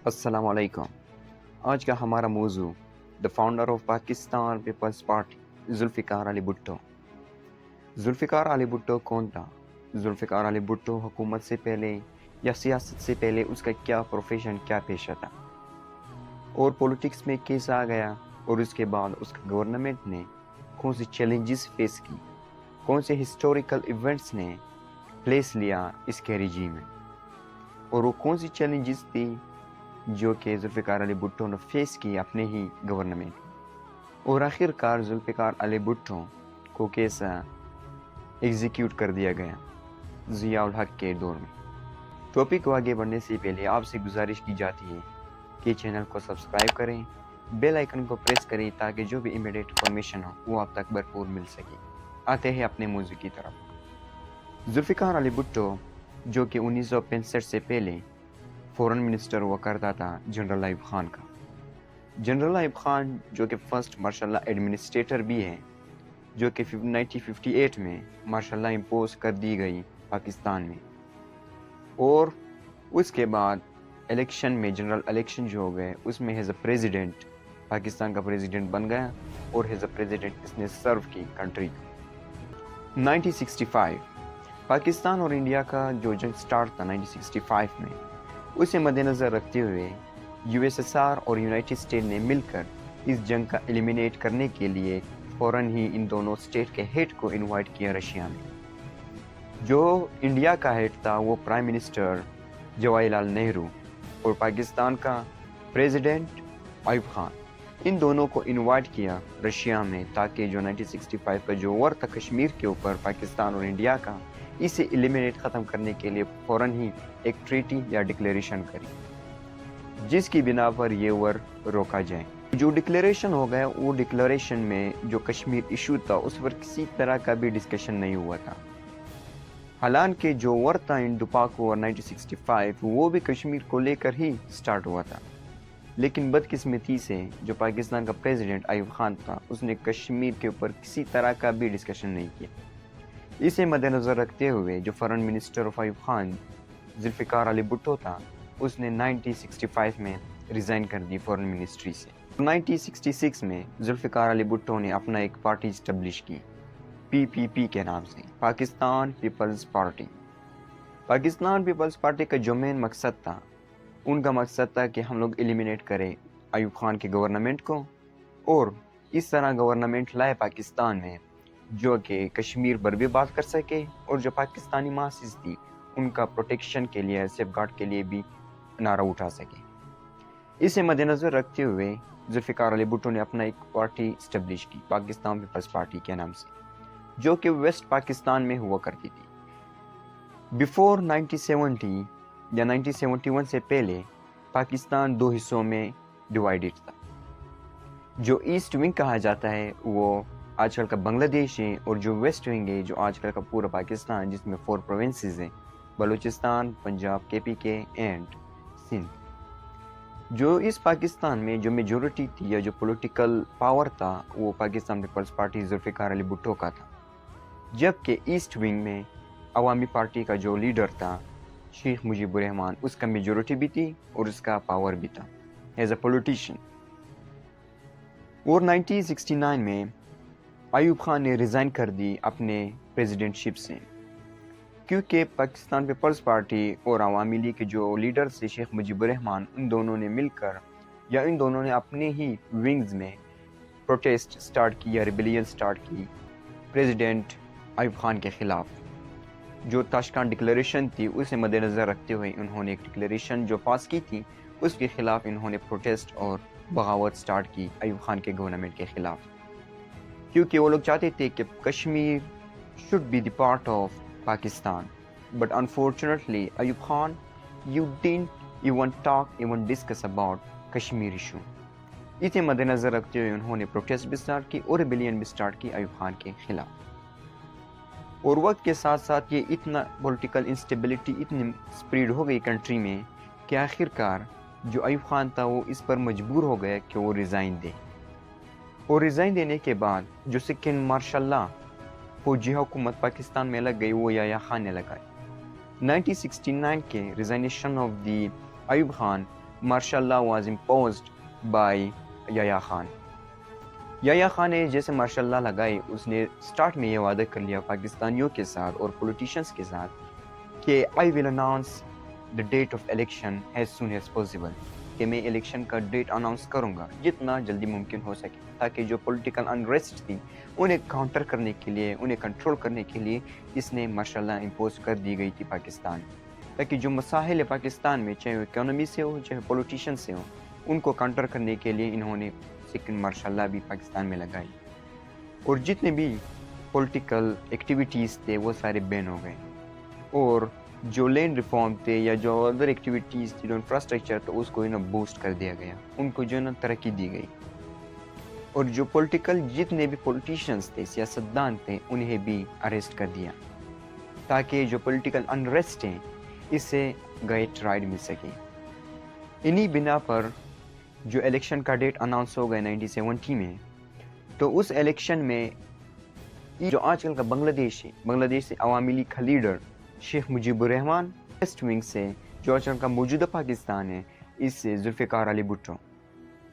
السلام علیکم۔ آج کا ہمارا موضوع the founder of Pakistan Peoples Party Zulfikar Ali Bhutto. Zulfikar Ali Bhutto کون تھا؟ ذوالفقار علی بھٹو حکومت سے پہلے یا سیاست سے پہلے اس کا کیا پروفیشن، کیا پیشہ تھا، اور پولیٹکس میں کیسا آ گیا، اور اس کے بعد اس کا گورنمنٹ نے کون سی چیلنجز فیس کی، کون سے ہسٹوریکل ایونٹس نے پلیس لیا اس کے ریجیم میں، اور وہ کون سی چیلنجز تھی جو کہ ذوالفقار علی بھٹو نے فیس کی اپنے ہی گورنمنٹ، اور آخر کار ذوالفقار علی بھٹو کو کیسا ایگزیکیوٹ کر دیا گیا ضیاء الحق کے دور میں۔ ٹاپک کو آگے بڑھنے سے پہلے آپ سے گزارش کی جاتی ہے کہ چینل کو سبسکرائب کریں، بیل آئیکن کو پریس کریں تاکہ جو بھی امیڈیٹ انفارمیشن ہو وہ آپ تک بھرپور مل سکے۔ آتے ہیں اپنے موضوع کی طرف۔ ذوالفقار علی بھٹو جو کہ 1965 سے پہلے فورن منسٹر ہوا کرتا تھا جنرل ایوب خان کا۔ جنرل ایوب خان جو کہ فرسٹ مارشل لا ایڈمنسٹریٹر بھی ہے، جو کہ 1958 میں مارشل لا امپوز کر دی گئی پاکستان میں، اور اس کے بعد الیکشن میں جنرل الیکشن جو ہو گئے اس میں ایز اے پریزیڈنٹ پاکستان کا پریزیڈنٹ بن گیا، اور ایز اے پریزیڈنٹ اس نے سرو کی کنٹری کو۔ 1965 پاکستان اور انڈیا کا جو جنگ سٹارٹ تھا 1965 میں، اسے مد نظر رکھتے ہوئے یو ایس ایس آر اور یونائٹڈ اسٹیٹ نے مل کر اس جنگ کا ایلیمینیٹ کرنے کے لیے فوراً ہی ان دونوں اسٹیٹ کے ہیڈ کو انوائٹ کیا رشیا میں۔ جو انڈیا کا ہیڈ تھا وہ پرائم منسٹر جواہر لال نہرو، اور پاکستان کا پریزیڈنٹ ایوب خان، ان دونوں کو انوائٹ کیا رشیا میں تاکہ جو 1965 کا جو وار تھا کشمیر کے اوپر پاکستان اور انڈیا کا، اسے ایلیمینیٹ ختم کرنے کے لیے فوراً ہی ایک ٹریٹی یا ڈکلیریشن کری، جس کی بنا پر یہ وار روکا جائے۔ جو ڈکلیریشن ہو گیا، وہ ڈکلیریشن میں جو کشمیر ایشو تھا اس پر کسی طرح کا بھی ڈسکشن نہیں ہوا تھا۔ حالانکہ جو وار تھا انڈو پاک وار 1965 وہ بھی کشمیر کو لے کر ہی سٹارٹ ہوا تھا، لیکن بدقسمتی سے جو پاکستان کا پریزیڈنٹ ایوب خان تھا اس نے کشمیر کے اوپر کسی طرح کا بھی ڈسکشن نہیں کیا۔ اسے مد نظر رکھتے ہوئے جو فورن منسٹر آف ایوب خان ذوالفقار علی بھٹو تھا، اس نے 1965 میں ریزائن کر دی فورن منسٹری سے۔ 1966 میں ذوالفقار علی بھٹو نے اپنا ایک پارٹی اسٹیبلش کی PPP کے نام سے، Pakistan Peoples Party. Pakistan Peoples Party کا جو مین مقصد تھا، ان کا مقصد تھا کہ ہم لوگ ایلیمینیٹ کریں ایوب خان کے گورنمنٹ کو، اور اس طرح گورنمنٹ لائے پاکستان میں جو کہ کشمیر پر بھی بات کر سکے، اور جو پاکستانی ماسز تھی ان کا پروٹیکشن کے لیے، سیف گارڈ کے لیے بھی نعرہ اٹھا سکے۔ اسے مد نظر رکھتے ہوئے ذوالفقار علی بھٹو نے اپنا ایک پارٹی اسٹیبلش کی پاکستان پیپلز پارٹی کے نام سے، جو کہ ویسٹ پاکستان میں ہوا کرتی تھی۔ بیفور 1970 یا 1971 سے پہلے پاکستان دو حصوں میں ڈیوائیڈڈ تھا۔ جو ایسٹ ونگ کہا جاتا ہے وہ آج کل کا بنگلہ دیش ہے، اور جو ویسٹ ونگ ہے جو آج کل کا پورا پاکستان، جس میں 4 پروونسز ہیں، بلوچستان، پنجاب، KPK اینڈ سندھ۔ جو اس پاکستان میں جو میجورٹی تھی یا جو پولیٹیکل پاور تھا وہ پاکستان پیپلز پارٹی ذوالفقار علی بھٹو کا تھا، جبکہ ایسٹ ونگ میں عوامی پارٹی کا جو لیڈر تھا شیخ مجیب الرحمان، اس کا میجورٹی بھی تھی اور اس کا پاور بھی تھا ایز اے پولیٹیشین۔ اور 1969 میں ایوب خان نے ریزائن کر دی اپنے پریزیڈنٹ شپ سے، کیونکہ پاکستان پیپلز پارٹی اور عوامی لیگ کے جو لیڈر تھے شیخ مجیب الرحمان، ان دونوں نے مل کر یا ان دونوں نے اپنے ہی ونگز میں پروٹیسٹ سٹارٹ کی یا ریبیلین سٹارٹ کی پریزیڈنٹ ایوب خان کے خلاف۔ جو تاشکند ڈکلیریشن تھی اسے مد نظر رکھتے ہوئے انہوں نے ایک ڈکلیریشن جو پاس کی تھی، اس کے خلاف انہوں نے پروٹیسٹ اور بغاوت سٹارٹ کی ایوب خان کے گورنمنٹ کے خلاف، کیونکہ وہ لوگ چاہتے تھے کہ Kashmir should be the part of Pakistan, but unfortunately Ayub Khan you didn't even talk even discuss about Kashmir issue. اسے مد نظر رکھتے ہوئے انہوں نے پروٹیسٹ بھی سٹارٹ کی اور ریبیلین بھی سٹارٹ کی ایوب خان کے خلاف، اور وقت کے ساتھ ساتھ یہ اتنا پولیٹیکل انسٹیبلٹی اتنی سپریڈ ہو گئی کنٹری میں کہ آخر کار جو ایوب خان تھا وہ اس پر مجبور ہو گیا کہ وہ ریزائن دے، اور ریزائن دینے کے بعد جو سیکنڈ مارشل لا فوجی حکومت پاکستان میں لگ گئی وہ یحییٰ خان نے لگائی۔ 1969 کے resignation of the Ayub Khan martial law was imposed by Yahya Khan. Yahya Khan نے جیسے مارشل لا لگائی، اس نے سٹارٹ میں یہ وعدہ کر لیا پاکستانیوں کے ساتھ اور پولیٹیشنز کے ساتھ کہ I will announce the date of election as soon as possible، کہ میں الیکشن کا ڈیٹ اناؤنس کروں گا جتنا جلدی ممکن ہو سکے، تاکہ جو پولیٹیکل انریسٹ تھی انہیں کاؤنٹر کرنے کے لیے، انہیں کنٹرول کرنے کے لیے اس نے مارشل لا امپوز کر دی گئی تھی پاکستان، تاکہ جو مسائل پاکستان میں چاہے اکانومی سے ہو چاہے پولیٹیشن سے ہو ان کو کاؤنٹر کرنے کے لیے انہوں نے سیکنڈ مارشل لا بھی پاکستان میں لگائی، اور جتنے بھی پولیٹیکل ایکٹیویٹیز تھے وہ سارے بین ہو گئے، اور جو لینڈ ریفارم تھے یا جو ادر ایکٹیویٹیز تھی، جو انفراسٹرکچر تو اس کو بوسٹ کر دیا گیا، ان کو جو ترقی دی گئی، اور جو پولیٹیکل جتنے بھی پولیٹیشنز تھے، سیاستدان تھے، انہیں بھی اریسٹ کر دیا، تاکہ جو پولیٹیکل انریسٹ ہیں اس سے گائیڈ رائڈ مل سکے۔ انہی بنا پر جو الیکشن کا ڈیٹ اناؤنس ہو گیا 1970 میں، تو اس الیکشن میں جو آج کل کا بنگلہ دیش سے عوامی لیگ کا لیڈر شیخ مجیب الرحمان، ویسٹ ونگ سے جو آج کل کا موجودہ پاکستان ہے، اس سے ذوالفقار علی بھٹو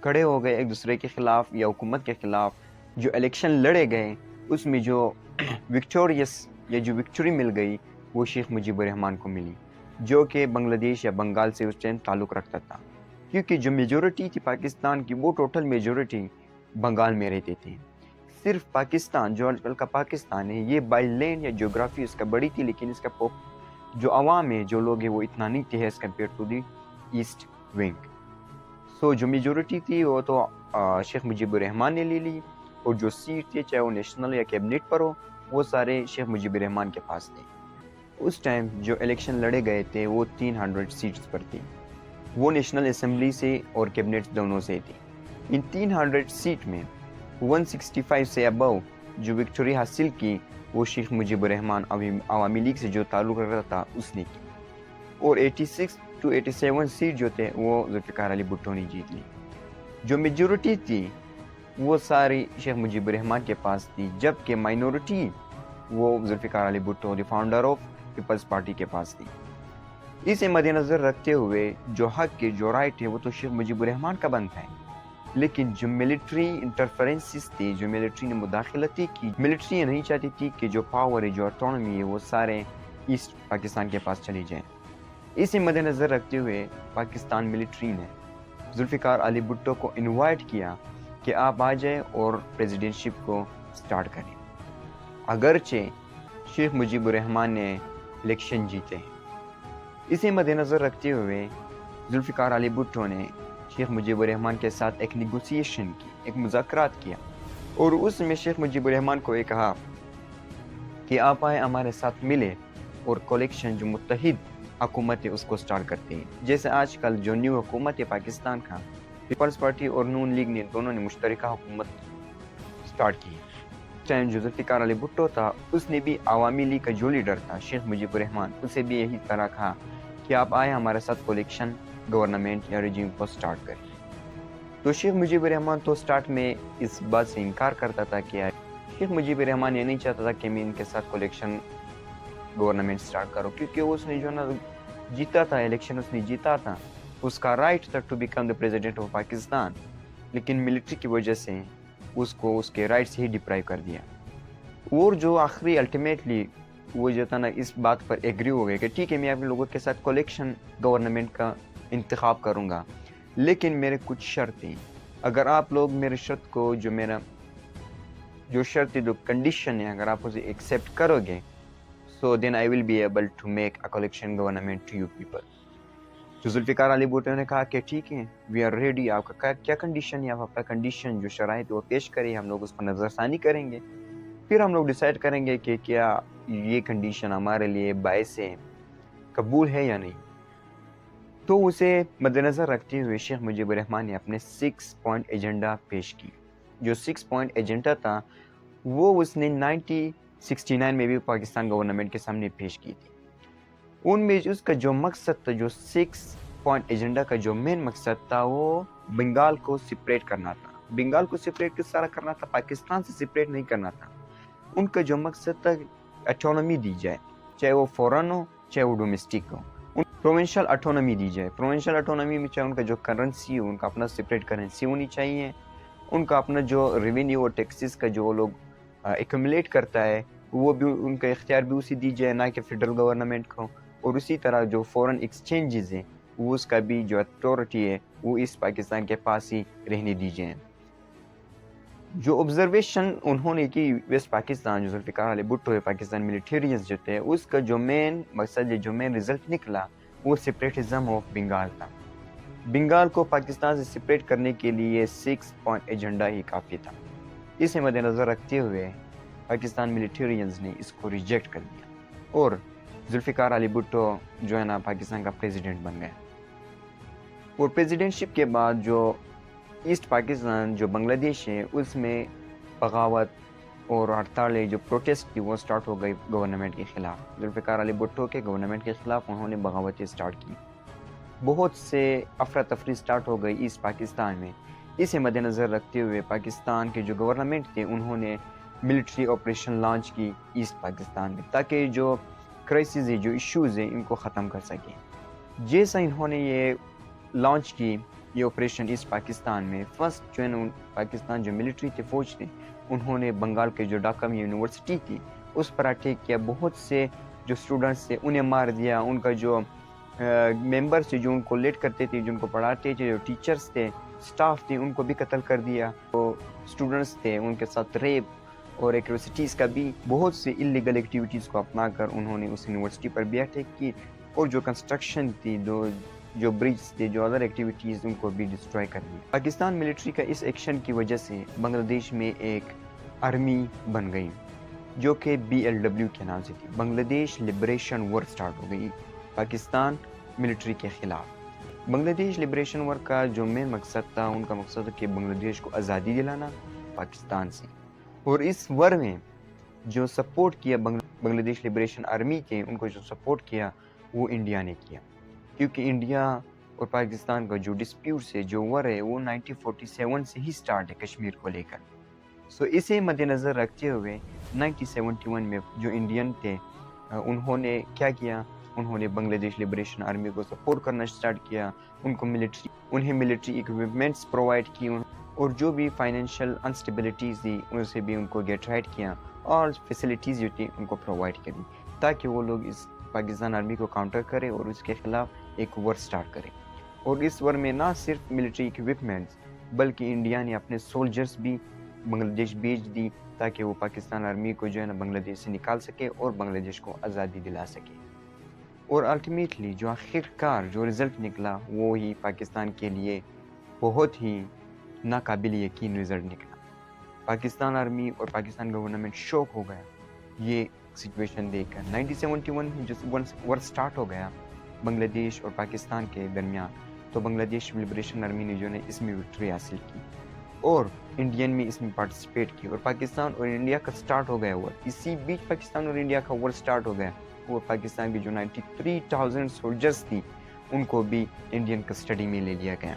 کھڑے ہو گئے ایک دوسرے کے خلاف یا حکومت کے خلاف۔ جو الیکشن لڑے گئے اس میں جو وکٹوری مل گئی وہ شیخ مجیب الرحمان کو ملی، جو کہ بنگلہ دیش یا بنگال سے اس ٹائم تعلق رکھتا تھا، کیونکہ جو میجورٹی تھی پاکستان کی وہ ٹوٹل میجورٹی بنگال میں رہتے تھے۔ صرف پاکستان جو آج کل کا پاکستان ہے یہ بائی لینڈ یا جغرافی اس کا بڑی تھی، لیکن اس کا جو عوام ہے جو لوگ ہیں وہ اتنا نہیں تھے as compare to the east wing. So جو میجورٹی تھی وہ تو شیخ مجیب الرحمان نے لے لی، اور جو سیٹ تھی چاہے وہ نیشنل یا کیبنٹ پر ہو وہ سارے شیخ مجیب الرحمان کے پاس تھے۔ اس ٹائم جو الیکشن لڑے گئے تھے وہ 300 سیٹس پر تھی، وہ نیشنل اسمبلی سے اور کیبنٹ دونوں سے تھی۔ ان 300 سیٹ میں 165 سے ابو جو وکٹوری حاصل کی وہ شیخ مجیب الرحمان عوامی لیگ سے جو تعلق رکھتا تھا اس نے کی، اور 86 to 87 سیٹ جو تھے وہ ذوالفقار علی بھٹو نے جیت لی۔ جو میجورٹی تھی وہ ساری شیخ مجیب الرحمان کے پاس تھی، جبکہ مائنورٹی وہ Zulfikar Ali Bhutto the founder of Peoples Party کے پاس تھی۔ اسے مد نظر رکھتے ہوئے جو حق ہے جو رائٹ ہے وہ تو شیخ مجیب الرحمان کا بنتا ہے، لیکن جو ملٹری انٹرفیرنسز تھی، جو ملٹری نے مداخلتی کی، ملٹری یہ نہیں چاہتی تھی کہ جو پاور ہے جو آٹونومی ہے وہ سارے ایسٹ پاکستان کے پاس چلی جائیں۔ اسے مد نظر رکھتے ہوئے پاکستان ملٹری نے ذوالفقار علی بھٹو کو انوائٹ کیا کہ آپ آ جائیں اور پریزیڈنٹشپ کو سٹارٹ کریں، اگرچہ شیخ مجیب الرحمان نے الیکشن جیتے ہیں۔ اسے مد نظر رکھتے ہوئے ذوالفقار علی بھٹو نے شیخ مجیب الرحمان کے ساتھ ایک نیگوسیشن کی، ایک مذاکرات کیا، اور اس میں شیخ مجیب الرحمان کو یہ کہا کہ آپ آئے ہمارے ساتھ ملے اور کولیکشن جو متحد حکومت ہے اس کو سٹارٹ کرتے ہیں، جیسے آج کل جو نیو حکومت ہے پاکستان کا، پیپلز پارٹی اور نون لیگ نے دونوں نے مشترکہ حکومت سٹارٹ کی۔ ٹائم جو ذوالفقار علی بھٹو تھا اس نے بھی عوامی لیگ کا جو لیڈر تھا شیخ مجیب الرحمان اسے بھی یہی طرح کہا کہ آپ آئے ہمارے ساتھ کولیکشن گورنمنٹ یا رجیم کو سٹارٹ کریں۔ تو شیخ مجیب الرحمان تو سٹارٹ میں اس بات سے انکار کرتا تھا کہ شیخ مجیب الرحمان یہ نہیں چاہتا تھا کہ میں ان کے ساتھ کولیکشن گورنمنٹ سٹارٹ کرو، کیونکہ اس نے جو نا جیتا تھا الیکشن، اس نے جیتا تھا، اس کا رائٹ تھا to become the president of Pakistan, لیکن ملٹری کی وجہ سے اس کو اس کے رائٹ سے ہی ڈپرائیو کر دیا۔ اور جو آخری الٹیمیٹلی وہ جو تھا نا اس بات پر ایگری ہو گئے کہ ٹھیک ہے میں آپ لوگوں کے ساتھ کولیکشن گورنمنٹ کا انتخاب کروں گا، لیکن میرے کچھ شرط ہیں، اگر آپ لوگ میرے شرط کو جو شرط جو کنڈیشن ہے اگر آپ اسے ایکسیپٹ کرو گے so then I will be able to make a coalition government to you people۔ تو ذوالفقار علی بھٹو نے کہا کہ ٹھیک ہے وی آر ریڈی، آپ کا کیا کنڈیشن ہے، آپ اپنا کنڈیشن جو شرائط وہ پیش کریں، ہم لوگ اس پر نظر ثانی کریں گے، پھر ہم لوگ ڈیسائیڈ کریں گے کہ کیا یہ کنڈیشن ہمارے لیے باعث قبول ہے یا نہیں۔ تو اسے مد نظر رکھتے ہوئے شیخ مجیب الرحمان نے اپنے 6 پوائنٹ ایجنڈا پیش کی۔ جو 6 پوائنٹ ایجنڈا تھا وہ اس نے 1969 میں بھی پاکستان گورنمنٹ کے سامنے پیش کی تھی۔ ان میں اس کا جو مقصد تھا، جو 6 پوائنٹ ایجنڈا کا جو مین مقصد تھا وہ بنگال کو سپریٹ کرنا تھا۔ بنگال کو سپریٹ کس طرح کرنا تھا؟ پاکستان سے سپریٹ نہیں کرنا تھا۔ ان کا جو مقصد تھا اٹونومی دی جائے، چاہے وہ فورن ہو چاہے وہ ڈومیسٹک ہو، پروونشل اٹونمی دی جائے. پروونشل اٹونمی میں چاہے ان کا جو کرنسی ہو ان کا اپنا سپریٹ کرنسی ہونی چاہیے, ان کا اپنا جو ریونیو اور ٹیکسز کا جو لوگ ایکومولیٹ کرتا ہے وہ بھی ان کا اختیار بھی اسی دی جائے, نہ کہ فیڈرل گورنمنٹ کو. اور اسی طرح جو فورن ایکسچینجز ہیں وہ اس کا بھی جو اتھارٹی ہے وہ اس پاکستان کے پاس ہی رہنے دی جائے. جو آبزرویشن انہوں نے کی ویسٹ پاکستان, جو ذوالفقار علی بھٹو ہے, پاکستان ملیٹیرینز جو تھے, اس کا جو مین مقصد جو مین رزلٹ نکلا وہ سپریٹزم آف بنگال تھا. بنگال کو پاکستان سے سپریٹ کرنے کے لیے 6 پوائنٹ ایجنڈا ہی کافی تھا. اسے مد نظر رکھتے ہوئے پاکستان ملیٹیرینز نے اس کو ریجیکٹ کر دیا اور ذوالفقار علی بھٹو جو ہے نا پاکستان کا پریزیڈنٹ بن گئے. اور پریزیڈنٹ شپ کے بعد جو ایسٹ پاکستان جو بنگلہ دیش ہے اس میں بغاوت اور ہڑتالیں جو پروٹیسٹ تھی وہ سٹارٹ ہو گئی گورنمنٹ کے خلاف. ذوالفقار علی بھٹو کے گورنمنٹ کے خلاف انہوں نے بغاوتیں سٹارٹ کی. بہت سے افراتفری سٹارٹ ہو گئی ایسٹ پاکستان میں. اسے مد نظر رکھتے ہوئے پاکستان کے جو گورنمنٹ تھے انہوں نے ملٹری آپریشن لانچ کی ایسٹ پاکستان میں تاکہ جو کرائسز ہے جو ایشوز ہیں ان کو ختم کر سکیں. جیسا انہوں نے یہ لانچ کی یہ آپریشن ایسٹ پاکستان میں, فرسٹ جو ہے پاکستان جو ملٹری تھے فوج تھے انہوں نے بنگال کے جو ڈھاکہ میں یونیورسٹی تھی اس پر اٹیک کیا. بہت سے جو اسٹوڈنٹس تھے انہیں مار دیا. ان کا جو ممبرس تھے جو ان کو لیڈ کرتے تھے, جو ان کو پڑھاتے تھے, جو ٹیچرس تھے, سٹاف تھے, ان کو بھی قتل کر دیا. جو اسٹوڈنٹس تھے ان کے ساتھ ریپ اور ایٹروسٹیز کا بھی بہت سی انلیگل ایکٹیویٹیز کو اپنا کر انہوں نے اس یونیورسٹی پر بھی اٹیک کی. اور جو کنسٹرکشن تھی, جو بریجز تھے, جو ادر ایکٹیویٹیز ان کو بھی ڈسٹروائے کر دیا. پاکستان ملٹری کا اس ایکشن کی وجہ سے بنگلہ دیش میں ایک آرمی بن گئی جو کہ BLW کے نام سے تھی. بنگلہ دیش لبریشن وار سٹارٹ ہو گئی پاکستان ملٹری کے خلاف. بنگلہ دیش لبریشن وار کا جو مین مقصد تھا ان کا مقصد تھا کہ بنگلہ دیش کو آزادی دلانا پاکستان سے. اور اس وار میں جو سپورٹ کیا بنگلہ دیش لبریشن آرمی کے, ان کو جو سپورٹ کیا وہ انڈیا نے کیا, کیونکہ انڈیا اور پاکستان کا جو ڈسپیوٹ ہے جو وار ہے وہ 1947 سے ہی سٹارٹ ہے کشمیر کو لے کر. سو اسے مد نظر رکھتے ہوئے 1971 میں جو انڈین تھے انہوں نے کیا کیا, انہوں نے بنگلہ دیش لبریشن آرمی کو سپورٹ کرنا سٹارٹ کیا. انہیں ملٹری ایکوپمنٹس پرووائڈ کی اور جو بھی فائنینشیل انسٹیبلٹیز تھی ان سے بھی ان کو گیٹ رائٹ کیا اور فیسلٹیز جو تھی ان کو پرووائڈ کری تاکہ وہ لوگ اس پاکستان آرمی کو کاؤنٹر کرے اور اس کے خلاف ایک وار سٹارٹ کرے. اور اس وار میں نہ صرف ملٹری ایکوپمنٹس بلکہ انڈیا نے اپنے سولجرز بھی بنگلہ دیش بھیج دی تاکہ وہ پاکستان آرمی کو جو ہے نا بنگلہ دیش سے نکال سکے اور بنگلہ دیش کو آزادی دلا سکے. اور الٹیمیٹلی جو آخرکار جو رزلٹ نکلا وہ ہی پاکستان کے لیے بہت ہی ناقابل یقین رزلٹ نکلا. پاکستان آرمی اور پاکستان گورنمنٹ شوک ہو گیا یہ سچویشن دیکھ کر. 1971 میں جو وار سٹارٹ ہو گیا بنگلہ دیش اور پاکستان کے درمیان, تو بنگلہ دیش لبریشن آرمی نے جو ہے اس میں وکٹری حاصل کی اور انڈین میں اس میں پارٹیسپیٹ کی. اور پاکستان اور انڈیا کا سٹارٹ ہو گیا وار. اسی بیچ پاکستان اور انڈیا کا وار سٹارٹ ہو گیا. وہ پاکستان کی جو 93,000 سولجرز تھی ان کو بھی انڈین کسٹڈی میں لے لیا گیا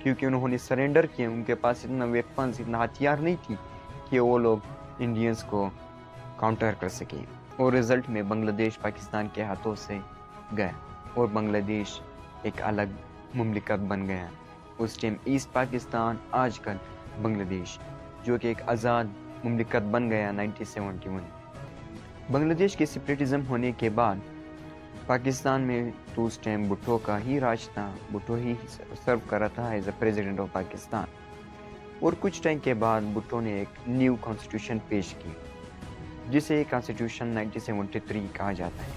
کیونکہ انہوں نے سرنڈر کیے. ان کے پاس اتنا ویپنز, اتنا ہتھیار نہیں تھی کہ وہ لوگ انڈینز کو کاؤنٹر کر سکیں. اور رزلٹ میں بنگلہ دیش پاکستان کے ہاتھوں سے گیا اور بنگلہ دیش ایک الگ مملکت بن گیا. اس ٹائم ایسٹ پاکستان, آج کل بنگلہ دیش, جو کہ ایک آزاد مملکت بن گیا 1971. بنگلہ دیش کے سپریٹزم ہونے کے بعد پاکستان میں تو اس ٹائم بھٹو کا ہی راج تھا, بھٹو ہی سرو کر رہا تھا as a president of Pakistan. اور کچھ ٹائم کے بعد بھٹو نے ایک نیو کانسٹیٹیوشن پیش کی جسے کانسٹیٹیوشن 1973 کہا جاتا ہے.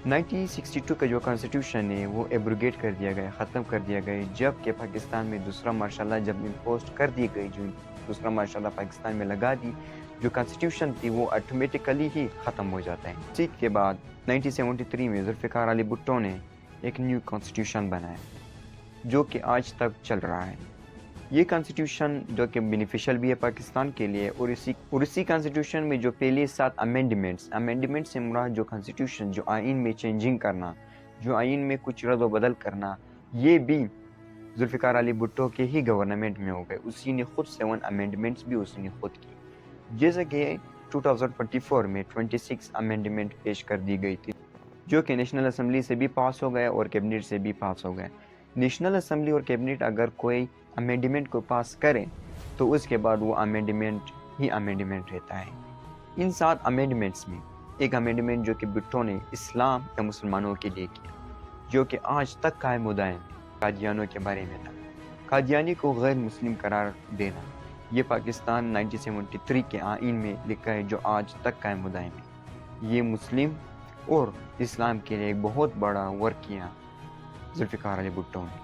1962 کا جو کانسٹیٹیوشن ہے وہ ایبروگیٹ کر دیا گیا, ختم کر دیا گیا, جب کہ پاکستان میں دوسرا مارشاء اللہ جب امپوسٹ کر دی گئی, جو دوسرا مارشاء اللہ پاکستان میں لگا دی, جو کانسٹیٹیوشن تھی وہ آٹومیٹیکلی ہی ختم ہو جاتا ہے. اسی کے بعد 1973 میں ذوالفقار علی بھٹو نے ایک نیو کانسٹیٹیوشن بنایا جو کہ آج تک چل رہا ہے. یہ کانسٹیٹیوشن جو کہ بینیفیشل بھی ہے پاکستان کے لیے. اور اسی کانسٹیٹیوشن میں جو پہلے 7 امینڈمنٹس سے مراد جو کانسٹیٹیوشن, جو آئین میں چینجنگ کرنا, جو آئین میں کچھ رد و بدل کرنا, یہ بھی ذوالفقار علی بھٹو کے ہی گورنمنٹ میں ہو گئے. اسی نے خود 7 امینڈمنٹس بھی اسی نے خود کی, جیسا کہ 2024 میں 26 امینڈمنٹ پیش کر دی گئی تھی. جو کہ نیشنل اسمبلی سے بھی پاس ہو گیا اور کیبنٹ سے بھی پاس ہو گیا۔ نیشنل اسمبلی اور کیبنٹ اگر کوئی امینڈمنٹ کو پاس کرے تو اس کے بعد وہ امینڈمنٹ ہی امینڈمنٹ رہتا ہے۔ ان 7 امینڈمنٹس میں ایک امینڈمنٹ جو کہ بھٹو نے اسلام یا مسلمانوں کے لیے کیا، جو کہ آج تک قائم و دائم ہے، قادیانیوں کے بارے میں تھا۔ قادیانی کو غیر مسلم قرار دینا، یہ پاکستان 1973 کے آئین میں لکھا ہے جو آج تک قائم و دائم ہے۔ یہ مسلم اور اسلام کے لیے ایک بہت بڑا ورک کیا ذوالفقار علی بھٹو نے۔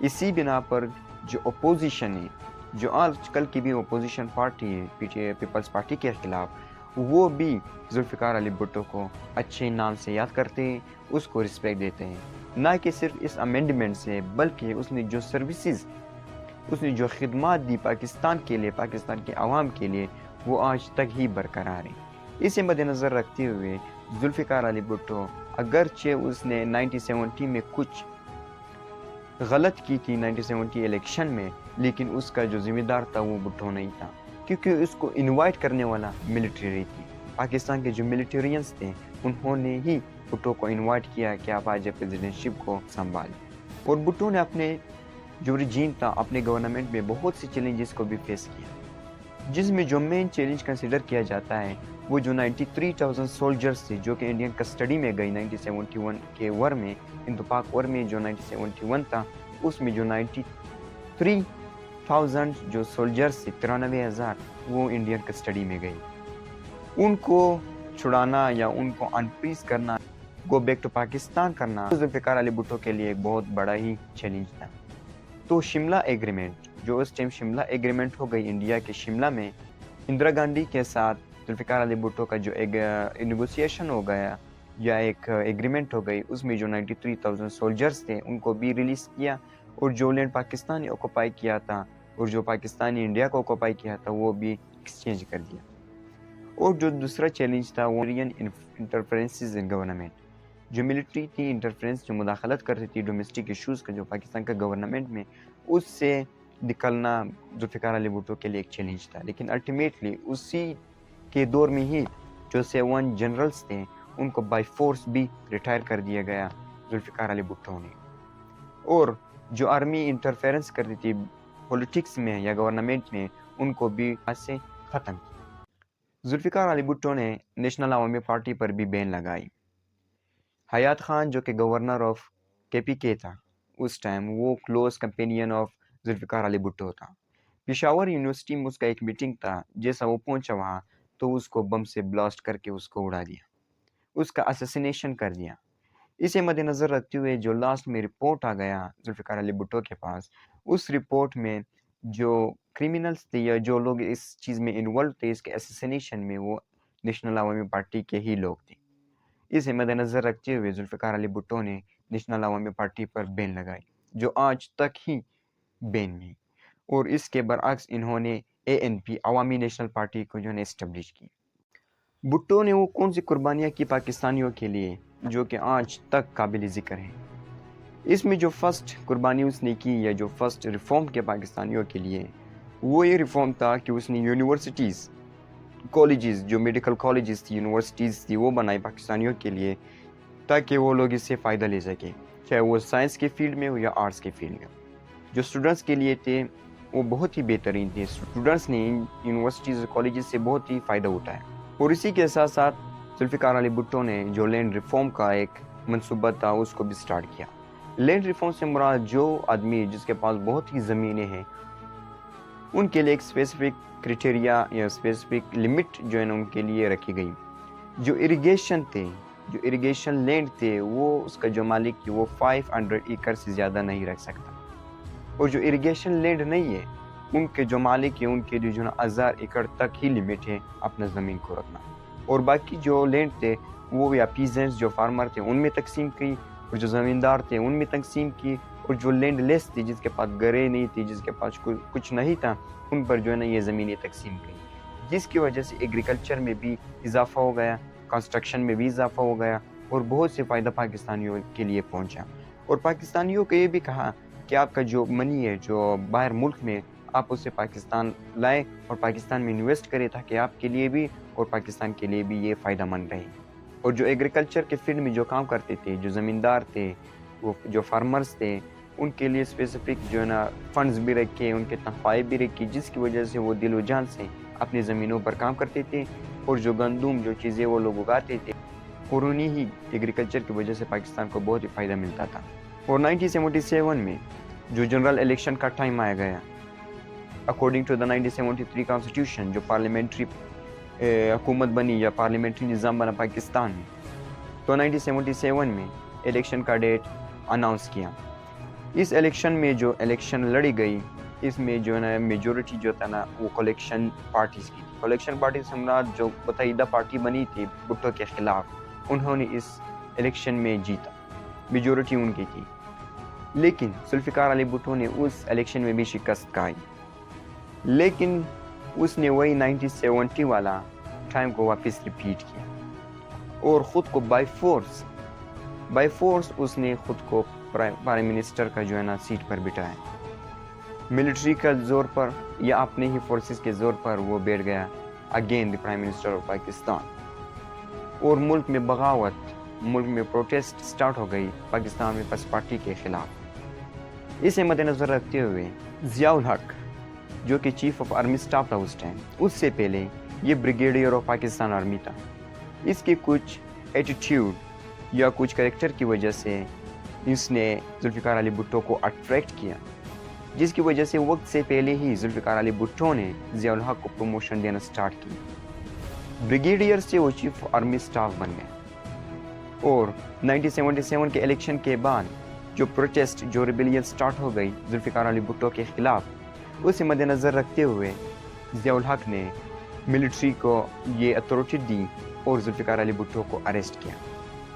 اسی بنا پر جو اپوزیشن ہے، جو آج کل کی بھی اپوزیشن پارٹی ہے پیپلز پارٹی کے خلاف، وہ بھی ذوالفقار علی بھٹو کو اچھے نام سے یاد کرتے ہیں، اس کو رسپیکٹ دیتے ہیں۔ نہ کہ صرف اس امینڈمنٹ سے، بلکہ اس نے جو سروسز، اس نے جو خدمات دی پاکستان کے لیے، پاکستان کے عوام کے لیے، وہ آج تک ہی برقرار ہیں۔ اسے مد نظر رکھتے ہوئے ذوالفقار علی بھٹو، اگرچہ اس نے 1970 میں کچھ غلط کی تھی 1970 الیکشن میں، لیکن اس کا جو ذمہ دار تھا وہ بھٹو نہیں تھا، کیونکہ اس کو انوائٹ کرنے والا ملٹری تھی۔ پاکستان کے جو ملٹرینز تھے انہوں نے ہی بھٹو کو انوائٹ کیا کہ آپ آج پریزیڈنٹ شپ کو سنبھالیں۔ اور بھٹو نے اپنے جو رجیم تھا، اپنے گورنمنٹ میں بہت سی چیلنجز کو بھی فیس کیا، جس میں جو مین چیلنج کنسیڈر کیا جاتا ہے وہ جو 93,000 سولجرز تھے جو کہ انڈین کسٹڈی میں گئی 1971 کے وار میں، ہند پاک وار میں جو 1971 تھا، اس میں جو 93,000 جو سولجرز تھے، 93,000 وہ انڈین کسٹڈی میں گئی۔ ان کو چھڑانا یا ان کو انفریز کرنا، گو بیک ٹو پاکستان کرنا، ذوالفقار علی بھٹو کے لیے ایک بہت بڑا ہی چیلنج تھا۔ تو شملہ ایگریمنٹ، جو اس ٹائم شملہ ایگریمنٹ ہو گئی انڈیا کے شملہ میں، اندرا گاندھی کے ساتھ ذوالفقار علی بھٹو کا جو ایک نیگوسیشن ہو گیا یا ایک ایگریمنٹ ہو گئی، اس میں جو 93,000 سولجرز تھے ان کو بھی ریلیز کیا، اور جو لینڈ پاکستان نے اوکوپائی کیا تھا اور جو پاکستانی انڈیا کو اوکوپائی کیا تھا وہ بھی ایکسچینج کر دیا۔ اور جو دوسرا چیلنج تھا وہ انٹرفیرنسز ان گورنمنٹ، جو ملٹری تھی انٹرفیرنس، جو مداخلت کرتی تھی ڈومیسٹک ایشوز کا جو پاکستان کا گورنمنٹ میں، اس سے نکلنا ذوالفقار علی بھٹو کے لیے ایک چیلنج تھا۔ لیکن الٹیمیٹلی اسی کے دور میں ہی جو 7 جنرلز تھے ان کو بائی فورس بھی ریٹائر کر دیا گیا ذوالفقار علی بھٹو نے، اور جو آرمی انٹرفیرنس کرتی تھی پولیٹکس میں یا گورنمنٹ میں، ان کو بھی آج سے ختم کیا۔ ذوالفقار علی بھٹو نے نیشنل عوامی پارٹی پر بھی بین لگائی۔ حیات خان جو کہ گورنر آف KPK تھا اس ٹائم، وہ close companion of Zulfikar Ali Bhutto تھا۔ پشاور یونیورسٹی میں اس کا ایک میٹنگ تھا، جیسا وہ پہنچا وہاں تو اس کو بم سے بلاسٹ کر کے اس کو اڑا دیا، اس کا اسیسینیشن کر دیا۔ اسے مد نظر رکھتے ہوئے جو لاسٹ میں رپورٹ آ گیا ذوالفقار علی بھٹو کے پاس، اس رپورٹ میں جو کرمنلز تھے یا جو لوگ اس چیز میں انوالو تھے اس کے اسیسینیشن میں، وہ نیشنل عوامی پارٹی کے ہی لوگ تھے۔ اسے مد نظر رکھتے ہوئے ذوالفقار علی بھٹو نے نیشنل عوامی پارٹی پر بین لگائی، جو آج تک ہی بین میں، اور اس کے برعکس انہوں نے ANP عوامی نیشنل پارٹی کو جو نے اسٹیبلش کی۔ بھٹو نے وہ کون سی قربانیاں کی پاکستانیوں کے لیے جو کہ آج تک قابل ذکر ہیں؟ اس میں جو فرسٹ قربانی اس نے کی یا جو فرسٹ ریفارم کے پاکستانیوں کے لیے، وہ یہ ریفارم تھا کہ اس نے یونیورسٹیز، کالجز، جو میڈیکل کالجز تھی، یونیورسٹیز تھی، وہ بنائی پاکستانیوں کے لیے تاکہ وہ لوگ اس سے فائدہ لے سکیں، چاہے وہ سائنس کے فیلڈ میں ہو یا آرٹس کے فیلڈ میں ہو۔ جو اسٹوڈنٹس کے لیے تھے وہ بہت ہی بہترین تھے، اسٹوڈنٹس نے ان یونیورسٹیز اور کالجز سے بہت ہی فائدہ اٹھایا۔ اور اسی کے ساتھ ساتھ ذوالفقار علی بھٹو نے جو لینڈ ریفارم کا ایک منصوبہ تھا اس کو بھی سٹارٹ کیا۔ لینڈ ریفارم سے مراد جو آدمی جس کے پاس بہت ہی زمینیں ہیں، ان کے لیے ایک اسپیسیفک کرائٹیریا یا اسپیسیفک لمٹ جو ہے نا ان کے لیے رکھی گئی۔ جو اریگیشن تھے، جو اریگیشن لینڈ تھے، وہ اس کا جو مالک ہے وہ 500 ایکڑ سے زیادہ نہیں رکھ سکتا، اور جو اریگیشن لینڈ نہیں ہے ان کے جو مالک ہیں ان کے لیے جو نا 1000 ایکڑ تک ہی لیمٹ ہے اپنا زمین کو رکھنا، اور باقی جو لینڈ تھے وہ یا پیزنٹس جو فارمر تھے ان میں تقسیم کی، اور جو زمیندار تھے ان میں تقسیم کی، اور جو لینڈ لیس تھی جس کے پاس گھریں نہیں تھی، جس کے پاس کچھ نہیں تھا، ان پر جو ہے نا یہ زمینیں تقسیم کی، جس کی وجہ سے ایگریکلچر میں بھی اضافہ ہو گیا، کنسٹرکشن میں بھی اضافہ ہو گیا، اور بہت سے فائدہ پاکستانیوں کے لیے پہنچا۔ اور پاکستانیوں کو یہ بھی کہا کہ آپ کا جو منی ہے جو باہر ملک میں، آپ اسے پاکستان لائیں اور پاکستان میں انویسٹ کریں تاکہ آپ کے لیے بھی اور پاکستان کے لیے بھی یہ فائدہ مند رہے۔ اور جو ایگریکلچر کے فیلڈ میں جو کام کرتے تھے، جو زمیندار تھے، وہ جو فارمرز تھے، ان کے لیے اسپیسیفک جو ہے نا فنڈز بھی رکھے، ان کے تنخواہیں بھی رکھی، جس کی وجہ سے وہ دل و جان سے اپنی زمینوں پر کام کرتے تھے، اور جو گندم جو چیزیں وہ لوگ اگاتے تھے، اور انہیں ہی ایگریکلچر کی وجہ سے پاکستان کو بہت ہی فائدہ ملتا تھا۔ اور 1977 میں جو جنرل الیکشن کا ٹائم آیا گیا، اکارڈنگ ٹو دا 1973 کانسٹیٹیوشن، جو پارلیمنٹری حکومت بنی یا پارلیمنٹری نظام بنا پاکستان میں، تو 1977 میں الیکشن کا ڈیٹ اناؤنس کیا۔ اس الیکشن میں جو الیکشن لڑی گئی، اس میں جو ہے نا میجورٹی جو تھا نا وہ کولیکشن پارٹیز کی تھی۔ کولیکشن پارٹیز سے مراد جو متحدہ پارٹی بنی تھی بھٹو کے خلاف، انہوں نے اس الیکشن میں جیتا، میجورٹی ان کی تھی۔ لیکن ذوالفقار علی بھٹو نے اس الیکشن میں بھی شکست کھائی، لیکن اس نے وہی 1970 والا ٹائم کو واپس ریپیٹ کیا، اور خود کو بائی فورس اس نے خود کو پرائم منسٹر کا جو ہے نا سیٹ پر بٹھایا، ملٹری کا زور پر یا اپنے ہی فورسز کے زور پر وہ بیٹھ گیا again the prime minister of Pakistan, اور ملک میں بغاوت، ملک میں پروٹیسٹ سٹارٹ ہو گئی پاکستان پیپلز پارٹی کے خلاف۔ اسے مد نظر رکھتے ہوئے ضیاء الحق جو کہ چیف آف آرمی اسٹاف تھا اس ٹائم، اس سے پہلے یہ بریگیڈیئر آف پاکستان آرمی تھا، اس کے کچھ ایٹیٹیوڈ یا کچھ کریکٹر کی وجہ سے اس نے ذوالفقار علی بھٹو کو اٹریکٹ کیا، جس کی وجہ سے وقت سے پہلے ہی ذوالفقار علی بھٹو نے ضیاء الحق کو پروموشن دینا سٹارٹ کی، بریگیڈیئر سے وہ چیف آرمی اسٹاف بن گئے۔ اور 1977 کے الیکشن کے بعد جو پروٹیسٹ، جو ریبیلیئن سٹارٹ ہو گئی ذوالفقار علی بھٹو کے خلاف، اسے مد نظر رکھتے ہوئے ضیاء الحق نے ملٹری کو یہ اتھارٹی دی اور ذوالفقار علی بھٹو کو اریسٹ کیا،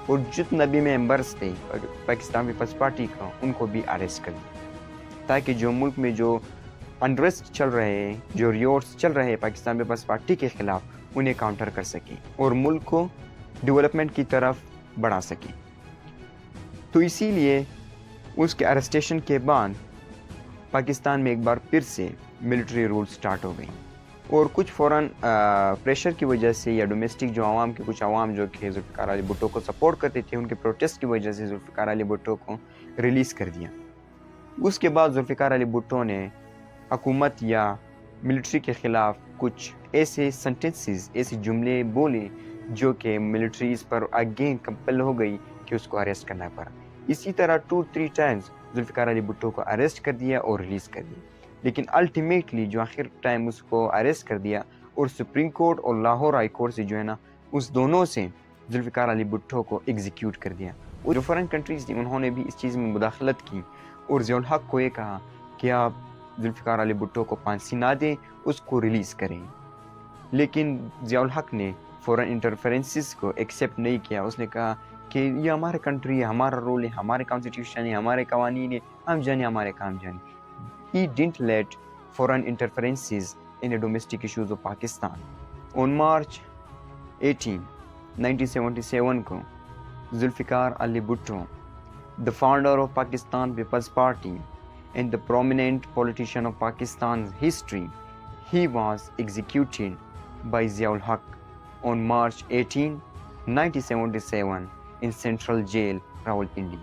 اور جتنے بھی ممبرس تھے پاکستان پیپلز پارٹی کا ان کو بھی اریسٹ کر دیا، تاکہ جو ملک میں جو انریسٹ چل رہے ہیں، جو ریوٹس چل رہے ہیں پاکستان پیپلز پارٹی کے خلاف، انہیں کاؤنٹر کر سکیں اور ملک کو ڈیولپمنٹ کی طرف بڑھا سکیں۔ تو اسی لیے اس کے اریسٹیشن کے بعد پاکستان میں ایک بار پھر سے ملٹری رول سٹارٹ ہو گئی، اور کچھ فوراً پریشر کی وجہ سے یا ڈومیسٹک جو عوام کے کچھ عوام جو کہ ذوالفقار علی بھٹو کو سپورٹ کرتے تھے، ان کے پروٹیسٹ کی وجہ سے ذوالفقار علی بھٹو کو ریلیز کر دیا۔ اس کے بعد ذوالفقار علی بھٹو نے حکومت یا ملٹری کے خلاف کچھ ایسے سنٹنسز، ایسے جملے بولے جو کہ ملٹری اس پر اگین کمپل ہو گئی کہ اس کو اریسٹ کرنا پڑا۔ اسی طرح 2-3 ٹائمز ذوالفقار علی بھٹو کو اریسٹ کر دیا اور ریلیز کر دیا، لیکن الٹیمیٹلی جو آخر ٹائم اس کو اریسٹ کر دیا، اور سپریم کورٹ اور لاہور ہائی کورٹ سے جو ہے نا اس دونوں سے ذوالفقار علی بھٹو کو ایگزیکیوٹ کر دیا۔ اور جو فارن کنٹریز تھیں انہوں نے بھی اس چیز میں مداخلت کی، اور ضیاء الحق کو یہ کہا کہ آپ ذوالفقار علی بھٹو کو پھانسی نہ دیں، اس کو ریلیز کریں، لیکن ضیاء الحق نے فورن انٹرفیرنسز کو ایکسیپٹ نہیں کیا۔ اس نے کہا کہ یہ ہمارا کنٹری ہے، ہمارا رول ہے، ہمارے کانسٹیٹیوشن ہے، ہمارے قوانین ہے، ہم جانے ہمارے کام جانے۔ He didn't let foreign interferences in the domestic issues of Pakistan. On March 18, 1977 کو Zulfiqar Ali Bhutto, the founder of Pakistan People's Party and the prominent politician of Pakistan's history, he was executed by Zia ul Haq on March 18, 1977 in Central Jail, Rawalpindi.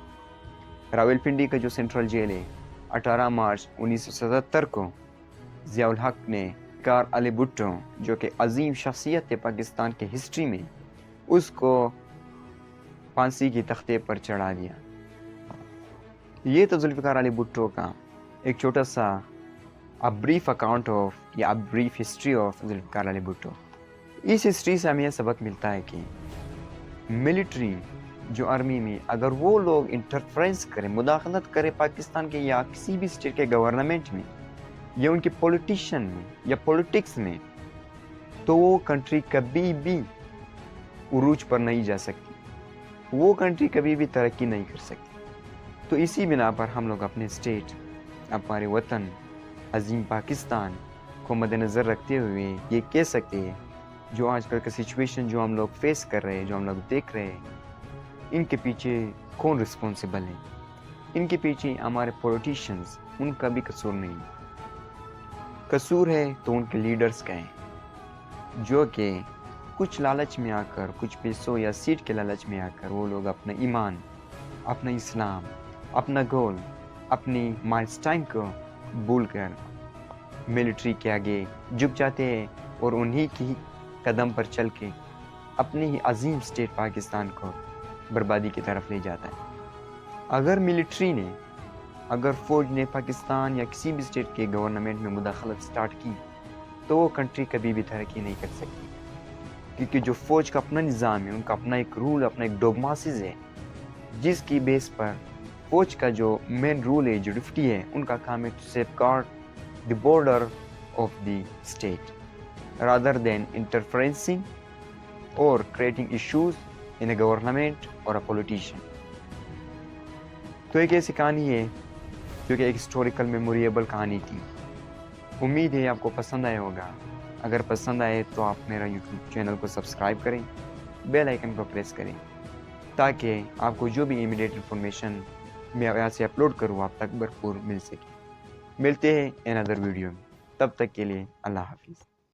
Rawalpindi کا جو central jail ہے، 18 مارچ 1977 کو ضیاء الحق نے ذوالفقار علی بھٹو جو کہ عظیم شخصیت ہے پاکستان کے ہسٹری میں، اس کو پھانسی کے تختے پر چڑھا دیا۔ یہ تو ذوالفقار علی بھٹو کا ایک چھوٹا سا بریف اکاؤنٹ آف یا brief history of Zulfikar Ali Bhutto. اس ہسٹری سے ہمیں یہ سبق ملتا ہے کہ ملٹری جو آرمی میں اگر وہ لوگ انٹرفرنس کریں، مداخلت کریں پاکستان کے یا کسی بھی اسٹیٹ کے گورنمنٹ میں یا ان کے پولیٹیشین میں یا پولیٹکس میں، تو وہ کنٹری کبھی بھی عروج پر نہیں جا سکتی، وہ کنٹری کبھی بھی ترقی نہیں کر سکتی۔ تو اسی بنا پر ہم لوگ اپنے اسٹیٹ، ہمارے وطن عظیم پاکستان کو مد نظر رکھتے ہوئے یہ کہہ سکتے ہیں، جو آج کل کا سچویشن جو ہم لوگ فیس کر رہے ہیں، جو ہم لوگ دیکھ رہے ہیں، ان کے پیچھے کون رسپانسیبل ہے؟ ان کے پیچھے ہمارے پولیٹیشنز، ان کا بھی قصور نہیں، قصور ہے تو ان کے لیڈرز کا ہے، جو کہ کچھ لالچ میں آ کر، کچھ پیسوں یا سیٹ کے لالچ میں آ کر وہ لوگ اپنا ایمان، اپنا اسلام، اپنا گول، اپنی مائلسٹائن کو بھول کر ملٹری کے آگے جھک جاتے ہیں اور انہی کی قدم پر چل کے اپنی ہی عظیم اسٹیٹ پاکستان کو بربادی کی طرف لے جاتا ہے۔ اگر ملٹری نے، اگر فوج نے پاکستان یا کسی بھی اسٹیٹ کے گورنمنٹ میں مداخلت سٹارٹ کی تو وہ کنٹری کبھی بھی ترقی نہیں کر سکتی، کیونکہ جو فوج کا اپنا نظام ہے، ان کا اپنا ایک رول، اپنا ایک ڈوگماسز ہے، جس کی بیس پر فوج کا جو مین رول ہے، جو ڈیوٹی ہے، ان کا کام ہے to safeguard the border of the state rather than interferencing or creating issues in a government or a politician۔ تو ایک ایسی کہانی ہے جو کہ ایک ہسٹوریکل میموریبل کہانی تھی۔ امید ہے آپ کو پسند آیا ہوگا۔ اگر پسند آئے تو آپ میرا یوٹیوب چینل کو سبسکرائب کریں، بیل آئیکن کو پریس کریں، تاکہ آپ کو جو بھی امیڈیٹ انفارمیشن میں یہاں سے اپلوڈ کروں آپ تک بھرپور مل سکے۔ ملتے ہیں another ویڈیو میں، تب تک کے لیے اللہ حافظ۔